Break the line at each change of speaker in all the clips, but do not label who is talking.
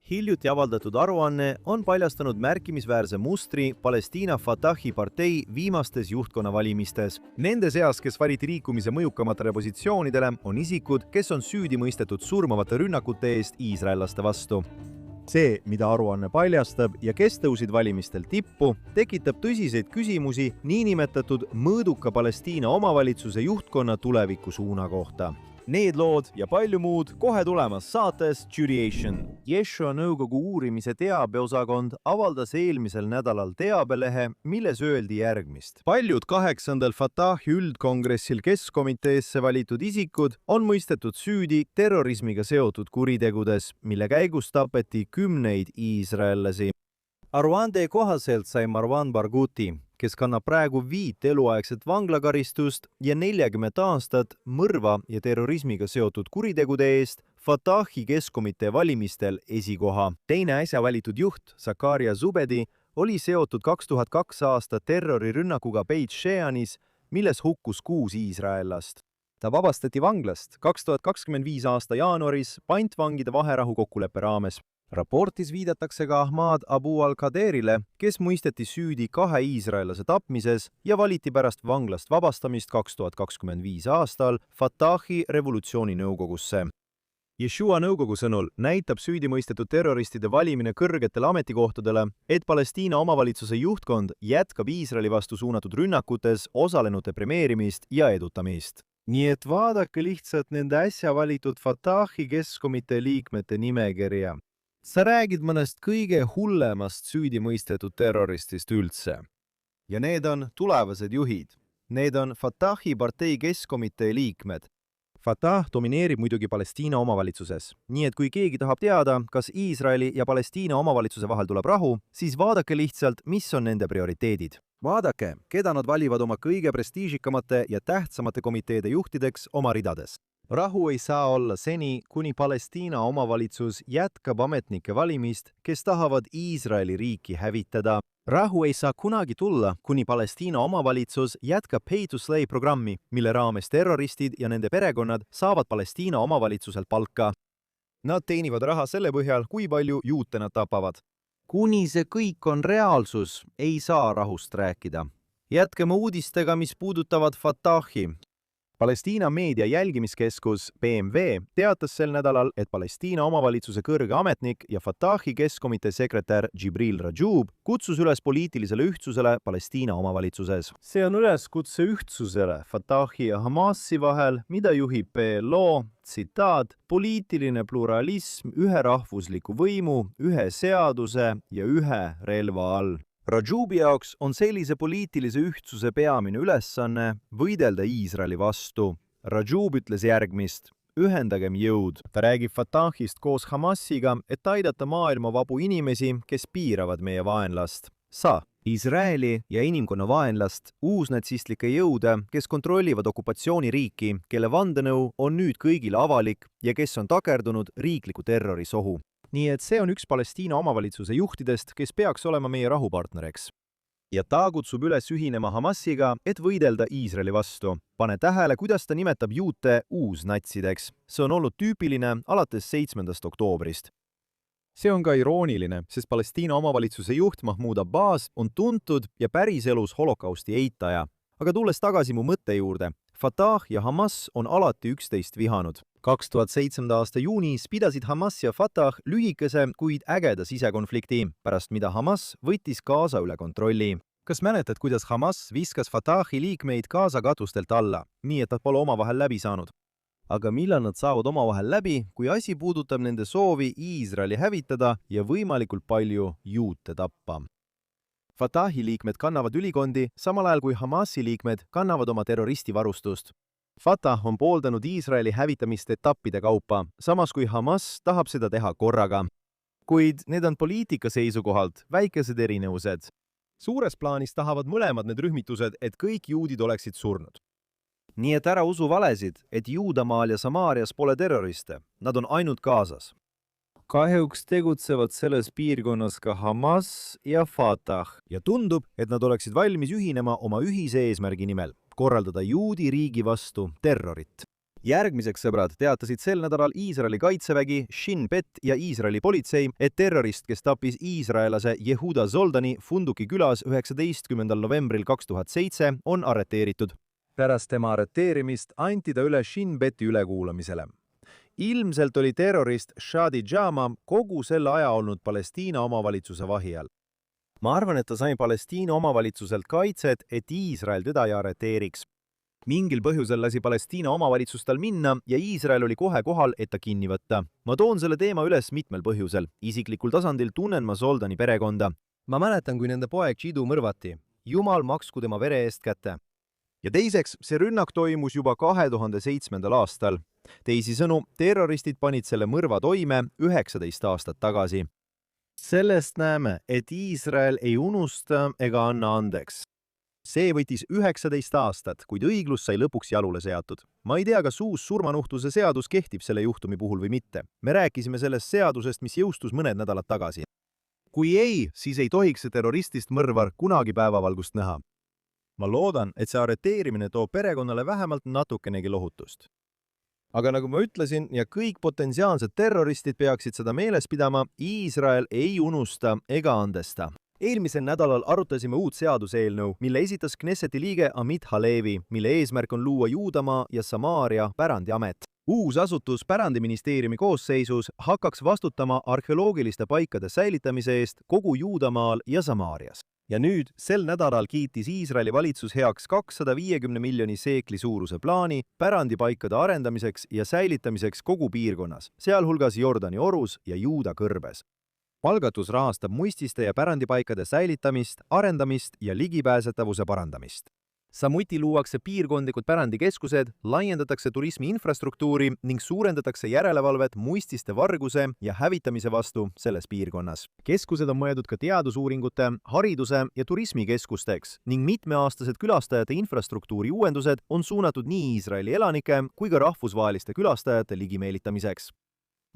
Hiljuti avaldatud aruanne on paljastanud märkimisväärse mustri Palestiina Fatahi partei viimastes juhtkonnavalimistes. Nende seas, kes valiti liikumise mõjukamatele positsioonidele, on isikud, kes on süüdi mõistetud surmavate rünnakute eest iisraellaste vastu. See, mida aruanne paljastab ja kes tõusid valimistel tippu, tekitab tõsiseid küsimusi niinimetatud mõõduka Palestiina omavalitsuse juhtkonna tuleviku suuna kohta. Need lood ja palju muud kohe tulemas saates Judation. Yeshua nõukogu uurimise teabeosakond avaldas eelmisel nädalal teabelehe, milles öeldi järgmist. Paljud 8. Fatahi üldkongressil keskkomiteesse valitud isikud on mõistetud süüdi terrorismiga seotud kuritegudes, mille käigus tapeti kümneid iisraellasi. Aruande kohaselt sai Marwan Barghouti, kes kannab praegu 5 eluaegset vanglakaristust ja 40 aastat mõrva ja terrorismiga seotud kuritegude eest, Fatahi keskkomitee valimistel esikoha. Teine äsja valitud juht, Zakaria Zubedi, oli seotud 2002 aasta terrorirünnakuga Beit Sheanis, milles hukkus 6 iisraellast. Ta vabastati vanglast 2025 aasta jaanuaris pantvangide vaherahu kokkuleppe raames. Raportis viidatakse ka Ahmad Abu al-Qaderile, kes mõisteti süüdi 2 iisraellase tapmises ja valiti pärast vanglast vabastamist 2025 aastal Fatahi revolutsiooninõukogusse. Yeshua nõukogu sõnul näitab süüdimõistetud terroristide valimine kõrgetele ametikohtadele, et Palestiina omavalitsuse juhtkond jätkab Iisraeli vastu suunatud rünnakutes osalenute premeerimist ja edutamist. Nii et vaadake lihtsalt nende äsja valitud Fatahi keskkomitee liikmete nimekirja. Sa räägid mõnest kõige hullemast süüdimõistetud terroristist üldse. Ja need on tulevased juhid. Need on Fatahi partei keskkomitee liikmed. Fatah domineerib muidugi Palestiina omavalitsuses. Nii et kui keegi tahab teada, kas Iisraeli ja Palestiina omavalitsuse vahel tuleb rahu, siis vaadake lihtsalt, mis on nende prioriteedid. Vaadake, keda nad valivad oma kõige prestiižikamate ja tähtsamate komiteede juhtideks oma ridades. Rahu ei saa olla seni, kuni Palestiina omavalitsus jätkab ametnike valimist, kes tahavad Iisraeli riiki hävitada. Rahu ei saa kunagi tulla, kuni Palestiina omavalitsus jätkab Pay to Slay programmi, mille raames terroristid ja nende perekonnad saavad Palestiina omavalitsuselt palka. Nad teenivad raha selle põhjal, kui palju juute nad tapavad. Kuni see kõik on reaalsus, ei saa rahust rääkida. Jätkame uudistega, mis puudutavad Fatahi. Palestiina meedia jälgimiskeskus BMW teatas sel nädalal, et Palestiina omavalitsuse kõrge ametnik ja Fatahi keskkomitee sekretär Jibril Rajoub kutsus üles poliitilisele ühtsusele Palestiina omavalitsuses. See on üleskutse ühtsusele Fatahi ja Hamasi vahel, mida juhib PLO, tsitaat, poliitiline pluralism ühe rahvusliku võimu, ühe seaduse ja ühe relva all. Rajoubi jaoks on sellise poliitilise ühtsuse peamine ülesanne võidelda Iisraeli vastu. Rajoub ütles järgmist: ühendagem jõud. Ta räägib Fatahist koos Hamasiga, et aidata maailma vabu inimesi, kes piiravad meie vaenlast. Iisraeli ja inimkonna vaenlast, uusnatsistlikke jõude, kes kontrollivad okupatsiooniriiki, kelle vandenõu on nüüd kõigile avalik ja kes on takerdunud riikliku terrorisohu. Nii et see on üks Palestiina omavalitsuse juhtidest, kes peaks olema meie rahupartneriks. Ja ta kutsub üles ühinema Hamasiga, et võidelda Iisraeli vastu. Pane tähele, kuidas ta nimetab juute uusnatsideks. See on olnud tüüpiline alates 7. oktoobrist. See on ka irooniline, sest Palestiina omavalitsuse juht Mahmoud Abbas on tuntud ja päriselus holokausti eitaja. Aga tulles tagasi mu mõtte juurde, Fatah ja Hamas on alati üksteist vihanud. 2007. aasta juunis pidasid Hamas ja Fatah lühikese, kuid ägeda sisekonflikti, pärast mida Hamas võttis Gaza üle kontrolli. Kas mäletad, kuidas Hamas viskas Fatahi liikmeid Gaza katustelt alla, nii et nad pole omavahel läbi saanud? Aga millal nad saavad omavahel läbi, kui asi puudutab nende soovi Iisraeli hävitada ja võimalikult palju juute tappa? Fatahi liikmed kannavad ülikondi, samal ajal kui Hamasi liikmed kannavad oma terroristivarustust. Fatah on pooldanud Iisraeli hävitamist etappide kaupa, samas kui Hamas tahab seda teha korraga. Kuid need on poliitika seisukohalt väikesed erinevused. Suures plaanis tahavad mõlemad need rühmitused, et kõik juudid oleksid surnud. Nii et ära usu valesid, et Juudamaal ja Samaarias pole terroriste. Nad on ainult Gazas. Kahjuks tegutsevad selles piirkonnas ka Hamas ja Fatah ja tundub, et nad oleksid valmis ühinema oma ühise eesmärgi nimel – korraldada juudi riigi vastu terrorit. Järgmiseks, sõbrad, teatasid sel nädalal Iisraeli kaitsevägi, Shin Bet ja Iisraeli politsei, et terrorist, kes tappis iisraelase Yehuda Zoldani Funduki külas 19. novembril 2007, on arreteeritud. Pärast tema arreteerimist anti ta üle Shin Beti ülekuulamisele. Ilmselt oli terrorist Shadi Jama kogu selle aja olnud Palestiina omavalitsuse vahi all. Ma arvan, et ta sai Palestiina omavalitsuselt kaitset, et Iisrael teda ei arreteeriks. Mingil põhjusel lasi Palestiina omavalitsus tal minna ja Iisrael oli kohe kohal, et ta kinni võtta. Ma toon selle teema üles mitmel põhjusel. Isiklikul tasandil tunnen ma Zoldani perekonda. Ma mäletan, kui nende poeg Chidu mõrvati. Jumal maksku tema vere eest kätte. Ja teiseks, see rünnak toimus juba 2007. aastal. Teisisõnu, terroristid panid selle mõrva toime 19 aastat tagasi. Sellest näeme, et Iisrael ei unusta ega anna andeks. See võttis 19 aastat, kuid õiglus sai lõpuks jalule seatud. Ma ei tea, kas uus surmanuhtluse seadus kehtib selle juhtumi puhul või mitte. Me rääkisime sellest seadusest, mis jõustus mõned nädalad tagasi. Kui ei, siis ei tohiks see terroristist mõrvar kunagi päevavalgust näha. Ma loodan, et see arreteerimine toob perekonnale vähemalt natukenegi lohutust. Aga nagu ma ütlesin, ja kõik potentsiaalsed terroristid peaksid seda meeles pidama, Iisrael ei unusta ega andesta. Eelmisel nädalal arutasime uut seaduseelnõu, mille esitas Knesseti liige Amit Halevi, mille eesmärk on luua Juudamaa ja Samaaria pärandiamet. Uus asutus pärandiministeeriumi koosseisus hakkaks vastutama arheoloogiliste paikade säilitamise eest kogu Juudamaal ja Samaarias. Ja nüüd, sel nädalal kiitis Iisraeli valitsus heaks 250 miljoni seekli suuruse plaani pärandipaikade arendamiseks ja säilitamiseks kogu piirkonnas, sealhulgas Jordani orus ja Juuda kõrbes. Algatus rahastab muististe ja pärandipaikade säilitamist, arendamist ja ligipääsetavuse parandamist. Samuti luuakse piirkondlikud pärandikeskused, laiendatakse turismi infrastruktuuri ning suurendatakse järelevalvet muististe varguse ja hävitamise vastu selles piirkonnas. Keskused on mõeldud ka teadusuuringute, hariduse ja turismikeskusteks ning mitmeaastased külastajate infrastruktuuri uuendused on suunatud nii Iisraeli elanike kui ka rahvusvaheliste külastajate ligimeelitamiseks.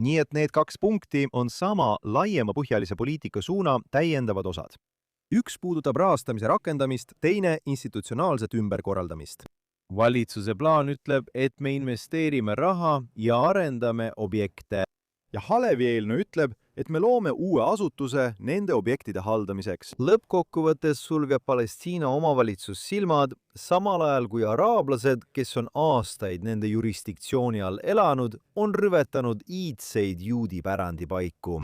Nii et need 2 punkti on sama laiema põhjalise poliitika suuna täiendavad osad. Üks puudutab rahastamise rakendamist, teine institutsionaalset ümberkorraldamist. Valitsuse plaan ütleb, et me investeerime raha ja arendame objekte. Ja Halevi eelnõu ütleb, et me loome uue asutuse nende objektide haldamiseks. Lõppkokkuvõttes sulgeb Palestiina omavalitsus silmad, samal ajal kui araablased, kes on aastaid nende jurisdiktsiooni all elanud, on rüvetanud iidseid juudi pärandipaiku.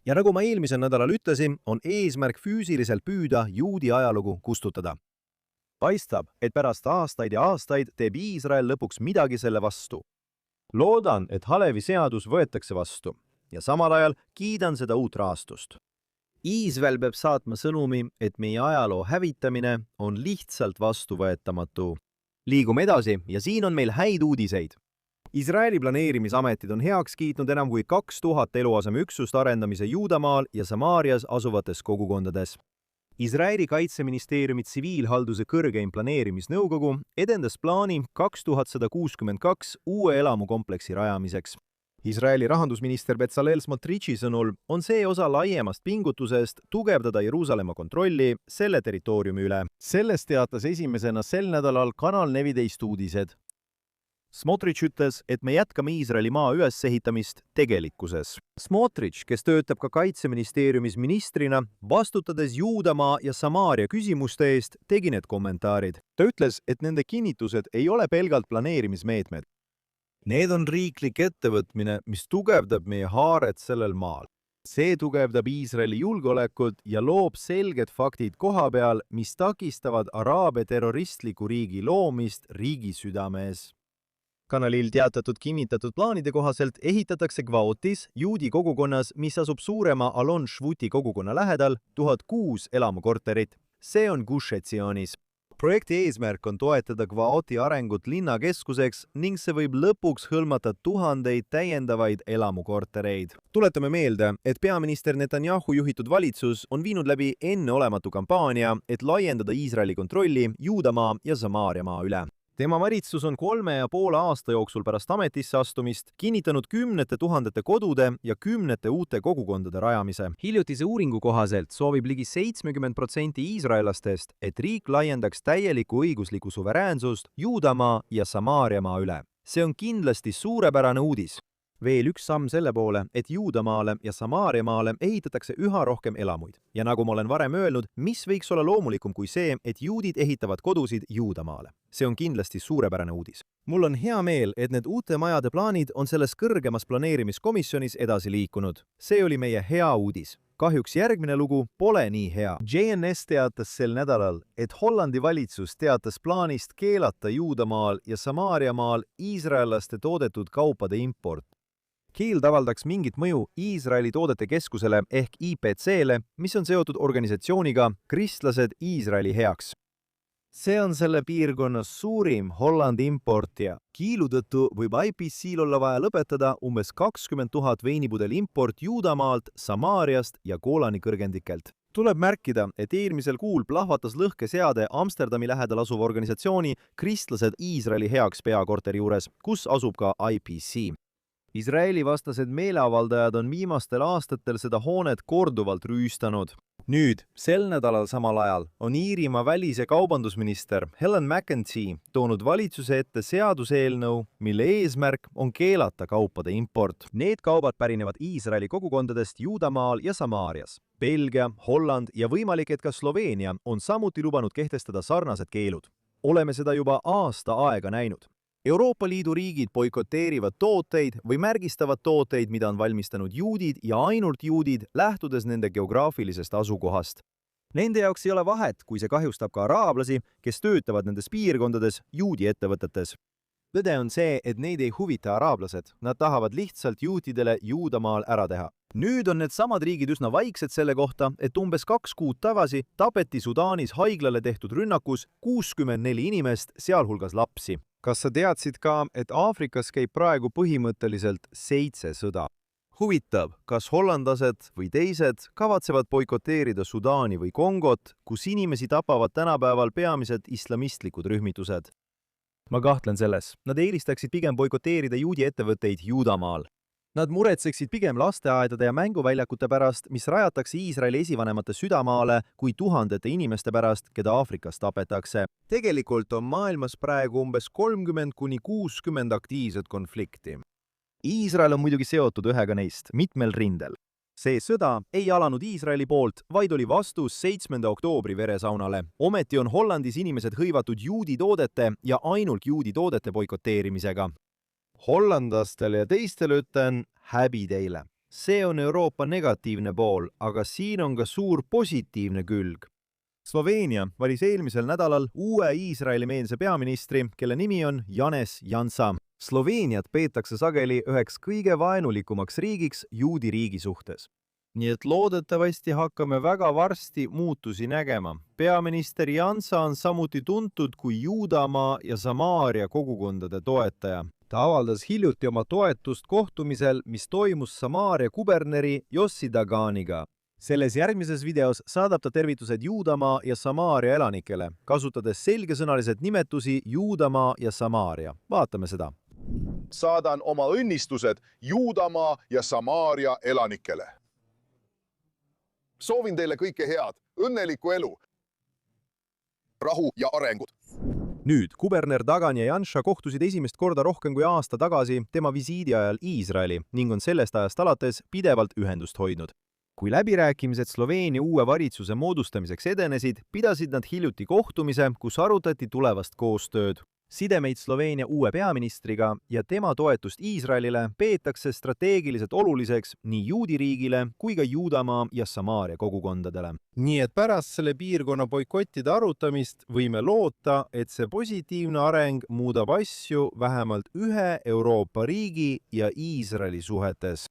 Ja nagu ma eelmisel nädalal ütlesin, on eesmärk füüsiliselt püüda juudi ajalugu kustutada. Paistab, et pärast aastaid ja aastaid teeb Iisrael lõpuks midagi selle vastu. Loodan, et Halevi seadus võetakse vastu ja samal ajal kiidan seda uut rahastust. Iisrael peab saatma sõnumi, et meie ajaloo hävitamine on lihtsalt vastuvõetamatu. Liigume edasi ja siin on meil häid uudiseid. Iisraeli planeerimisametid on heaks kiitnud enam kui 2000 eluasemeüksust arendamise Juudamaal ja Samaarias asuvates kogukondades. Iisraeli kaitseministeeriumi tsiviilhalduse kõrgeim planeerimisnõukogu edendas plaani 2162 uue elamukompleksi rajamiseks. Iisraeli rahandusminister Bezalel Smotric'i sõnul on see osa laiemast pingutusest tugevdada Jeruusalemma kontrolli selle territooriumi üle. Sellest teatas esimesena sel nädalal Kanal 14 uudised. Smotrich ütles, et me jätkame Iisraeli maa ülesehitamist tegelikkuses. Smotrich, kes töötab ka kaitseministeeriumis ministrina, vastutades Juudamaa ja Samaaria küsimuste eest, tegi need kommentaarid. Ta ütles, et nende kinnitused ei ole pelgalt planeerimismeetmed. Need on riiklik ettevõtmine, mis tugevdab meie haaret sellel maal. See tugevdab Iisraeli julgeolekut ja loob selged faktid koha peal, mis takistavad araabia terroristliku riigi loomist riigi südames. Kanalil teatatud kinnitatud plaanide kohaselt ehitatakse Gvaotis, juudi kogukonnas, mis asub suurema Alon Shvuti kogukonna lähedal, 1006 elamukorterit. See on Gush Etzionis. Projekti eesmärk on toetada Gvaoti arengut linnakeskuseks ning see võib lõpuks hõlmata tuhandeid täiendavaid elamukortereid. Tuletame meelde, et peaminister Netanyahu juhitud valitsus on viinud läbi enneolematu kampaania, et laiendada Iisraeli kontrolli Juudamaa ja Samaaria maa üle. Tema valitsus on 3,5 aasta jooksul pärast ametisse astumist kinnitanud 10 000 kodude ja 10 uute kogukondade rajamise. Hiljutise uuringu kohaselt soovib ligi 70% iisraelastest, et riik laiendaks täielikku õiguslikku suveräänsust Juudamaa ja Samaaria maa üle. see on kindlasti suurepärane uudis. Veel üks samm selle poole, et Juudamaale ja Samaariamaale ehitatakse üha rohkem elamuid. Ja nagu ma olen varem öelnud, mis võiks olla loomulikum kui see, et juudid ehitavad kodusid Juudamaale. See on kindlasti suurepärane uudis. Mul on hea meel, et need uute majade plaanid on selles kõrgemas planeerimiskomisjonis edasi liikunud. See oli meie hea uudis. Kahjuks järgmine lugu pole nii hea. JNS teatas sel nädalal, et Hollandi valitsus teatas plaanist keelata Juudamaal ja Samaariamaal iisraellaste toodetud kaupade import. Keeld avaldaks mingit mõju Iisraeli toodete keskusele ehk IPC-le, mis on seotud organisatsiooniga Kristlased Iisraeli heaks. See on selle piirkonnas suurim Hollandi importija. Kiilu tõttu võib IPC-l olla vaja lõpetada umbes 20 000 veinipudeli import Juudamaalt, Samaariast ja Goolani kõrgendikelt. Tuleb märkida, et eelmisel kuul plahvatas lõhkeseade Amsterdami lähedal asuva organisatsiooni Kristlased Iisraeli heaks peakorteri juures, kus asub ka IPC. Iisraeli vastased meeleavaldajad on viimastel aastatel seda hoonet korduvalt rüüstanud. Nüüd, sel nädalal samal ajal on Iirimaa välis- ja kaubandusminister Helen McEntee toonud valitsuse ette seaduseelnõu, mille eesmärk on keelata kaupade import. Need kaubad pärinevad Iisraeli kogukondadest Juudamaal ja Samaarias. Belgia, Holland ja võimalik, et ka Sloveenia on samuti lubanud kehtestada sarnased keelud. Oleme seda juba aasta aega näinud. Euroopa Liidu riigid boikoteerivad tooteid või märgistavad tooteid, mida on valmistanud juudid ja ainult juudid, lähtudes nende geograafilisest asukohast. Nende jaoks ei ole vahet, kui see kahjustab ka araablasi, kes töötavad nendes piirkondades juudi ettevõtetes. Tõde on see, et neid ei huvita araablased, nad tahavad lihtsalt juutidele Juudamaal ära teha. Nüüd on need samad riigid üsna vaiksed selle kohta, et umbes 2 kuud tagasi tapeti Sudaanis haiglale tehtud rünnakus 64 inimest, sealhulgas lapsi. Kas sa teadsid ka, et Aafrikas käib praegu põhimõtteliselt 7 sõda? Huvitav, kas hollandlased või teised kavatsevad boikoteerida Sudaani või Kongot, kus inimesi tapavad tänapäeval peamiselt islamistlikud rühmitused? Ma kahtlen selles. Nad eelistaksid pigem boikoteerida juudi ettevõtteid Juudamaal. Nad muretseksid pigem lasteaedade ja mänguväljakute pärast, mis rajatakse Iisraeli esivanemate südamaale kui tuhandete inimeste pärast, keda Aafrikas tapetakse. Tegelikult on maailmas praegu umbes 30–60 aktiivset konflikti. Iisrael on muidugi seotud ühega neist, mitmel rindel. See sõda ei alanud Iisraeli poolt, vaid oli vastus 7. oktoobri veresaunale. Ometi on Hollandis inimesed hõivatud juudi toodete ja ainult juudi toodete boikoteerimisega. Hollandlastele ja teistele ütlen häbi teile. See on Euroopa negatiivne pool, aga siin on ka suur positiivne külg. Sloveenia valis eelmisel nädalal uue Iisraeli-meelse peaministri, kelle nimi on Janez Janša. Sloveeniat peetakse sageli üheks kõige vaenulikumaks riigiks juudi riigi suhtes. Nii et loodetavasti hakkame väga varsti muutusi nägema. Peaminister Janša on samuti tuntud kui Juudamaa ja Samaaria kogukondade toetaja. Ta avaldas hiljuti oma toetust kohtumisel, mis toimus Samaaria kuberneri Yossi Daganiga. Selles järgmises videos saadab ta tervitused Juudamaa ja Samaaria elanikele, kasutades selgesõnaliselt nimetusi Juudamaa ja Samaaria. Vaatame seda.
Saadan oma õnnistused Juudamaa ja Samaaria elanikele. Soovin teile kõike head, õnnelikku elu, rahu ja arengut.
Nüüd, kuberner Dagan ja Janša kohtusid esimest korda rohkem kui aasta tagasi tema visiidi ajal Iisraeli ning on sellest ajast alates pidevalt ühendust hoidnud. Kui läbirääkimised Sloveenia uue valitsuse moodustamiseks edenesid, pidasid nad hiljuti kohtumise, kus arutati tulevast koostööd. Sidemeid Sloveenia uue peaministriga ja tema toetust Iisraelile peetakse strateegiliselt oluliseks nii juudi riigile kui ka Juudamaa ja Samaaria kogukondadele. Nii et pärast selle piirkonna boikottide arutamist võime loota, et see positiivne areng muudab asju vähemalt ühe Euroopa riigi ja Iisraeli suhetes.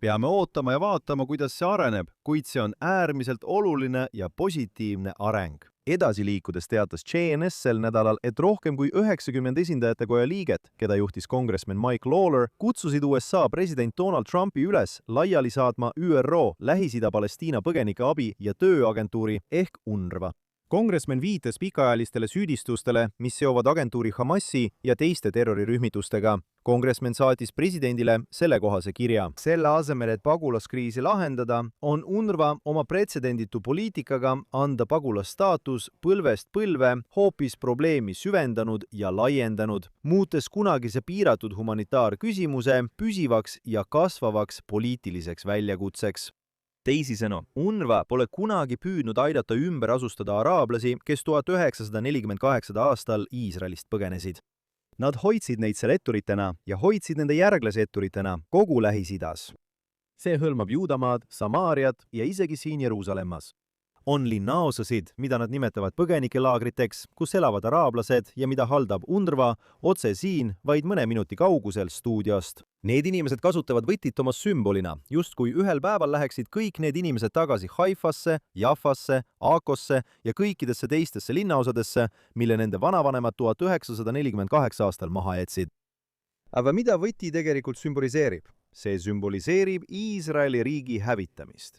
Peame ootama ja vaatama, kuidas see areneb, kuid see on äärmiselt oluline ja positiivne areng. Edasi liikudes teatas JNS sel nädalal, et rohkem kui 90 esindajate koja liiget, keda juhtis kongressman Mike Lawler, kutsusid USA president Donald Trumpi üles laiali saatma ÜRO Lähis-Ida Palestiina põgenike abi- ja tööagentuuri ehk UNRWA. Kongressmen viitas pikaajalistele süüdistustele, mis seovad agentuuri Hamasi ja teiste terrorirühmitustega. Kongressmen saatis presidendile sellekohase kirja. Selle asemel, et pagulaskriisi lahendada, on UNRWA oma pretsedenditu poliitikaga anda pagulasstaatus põlvest põlve hoopis probleemi süvendanud ja laiendanud, muutes kunagise piiratud humanitaarküsimuse püsivaks ja kasvavaks poliitiliseks väljakutseks. Teisisõnu, UNRWA pole kunagi püüdnud aidata ümber asustada araablasi, kes 1948. aastal Iisraelist põgenesid. Nad hoidsid neid seal etturitena ja hoidsid nende järglase etturitena kogu Lähis-Idas. See hõlmab Juudamaad, Samaariat ja isegi siin Jeruusalemmas. On linnaosasid, mida nad nimetavad põgenikelaagriteks, kus elavad araablased ja mida haldab UNRWA otse siin vaid mõne minuti kaugusel stuudiost. Need inimesed kasutavad võtit oma sümbolina, justkui ühel päeval läheksid kõik need inimesed tagasi Haifasse, Jaffasse, Akosse ja kõikidesse teistesse linnaosadesse, mille nende vanavanemad 1948 aastal maha jätsid. Aga mida võti tegelikult sümboliseerib? See sümboliseerib Iisraeli riigi hävitamist.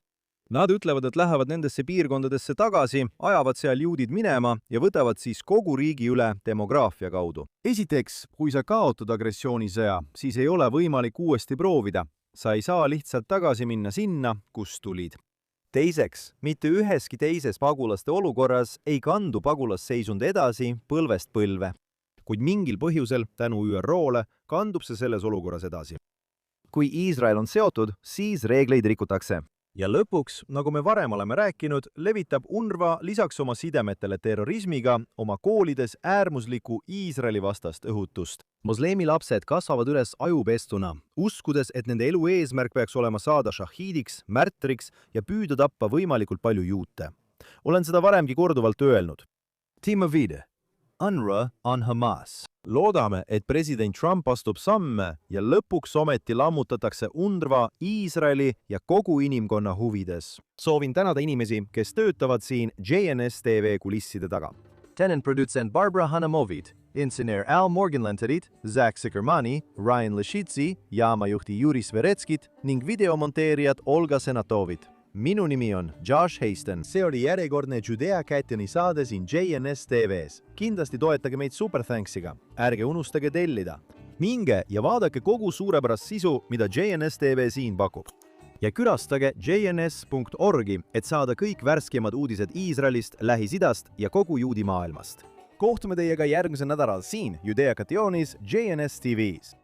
Nad ütlevad, et lähevad nendesse piirkondadesse tagasi, ajavad seal juudid minema ja võtavad siis kogu riigi üle demograafia kaudu. Esiteks, kui sa kaotad agressioonisõja, siis ei ole võimalik uuesti proovida. Sa ei saa lihtsalt tagasi minna sinna, kust tulid. Teiseks, mitte üheski teises pagulaste olukorras ei kandu pagulasseisund edasi põlvest põlve. Kuid mingil põhjusel, tänu ÜRO-le, kandub see selles olukorras edasi. Kui Iisrael on seotud, siis reegleid rikutakse. Ja lõpuks, nagu me varem oleme rääkinud, levitab UNRWA lisaks oma sidemetele terrorismiga oma koolides äärmusliku Iisraeli vastast õhutust. Moslemi lapsed kasvavad üles ajupestuna, uskudes, et nende elu eesmärk peaks olema saada šahiidiks, märtriks ja püüda tappa võimalikult palju juute. Olen seda varemgi korduvalt öelnud. Team Avide. UNRWA on Hamas. Loodame, et president Trump astub samme ja lõpuks ometi lammutatakse UNRWA Iisraeli ja kogu inimkonna huvides. Soovin tänada inimesi, kes töötavad siin JNS TV kulisside taga. Tenant produtsent Barbara Hanamovid, insener Al Morganlanterit, Zach Sikermani, Ryan Leshitsi, jaamajuhti Juri Sveretskit ning videomonteerijad Olga Senatovit. Minu nimi on Josh Hasten. See oli järjekordne Judea Kätjani saade siin JNS TV-s. Kindlasti toetage meid SuperThanksiga. Ärge unustage tellida. Minge ja vaadake kogu suurepärast sisu, mida JNS TV siin pakub. Ja külastage jns.org, et saada kõik värskemad uudised Iisraelist, Lähis-Idast ja kogu juudi maailmast. Kohtume teiega järgmisel nädalal siin Judea Kätjonis JNS TV-s.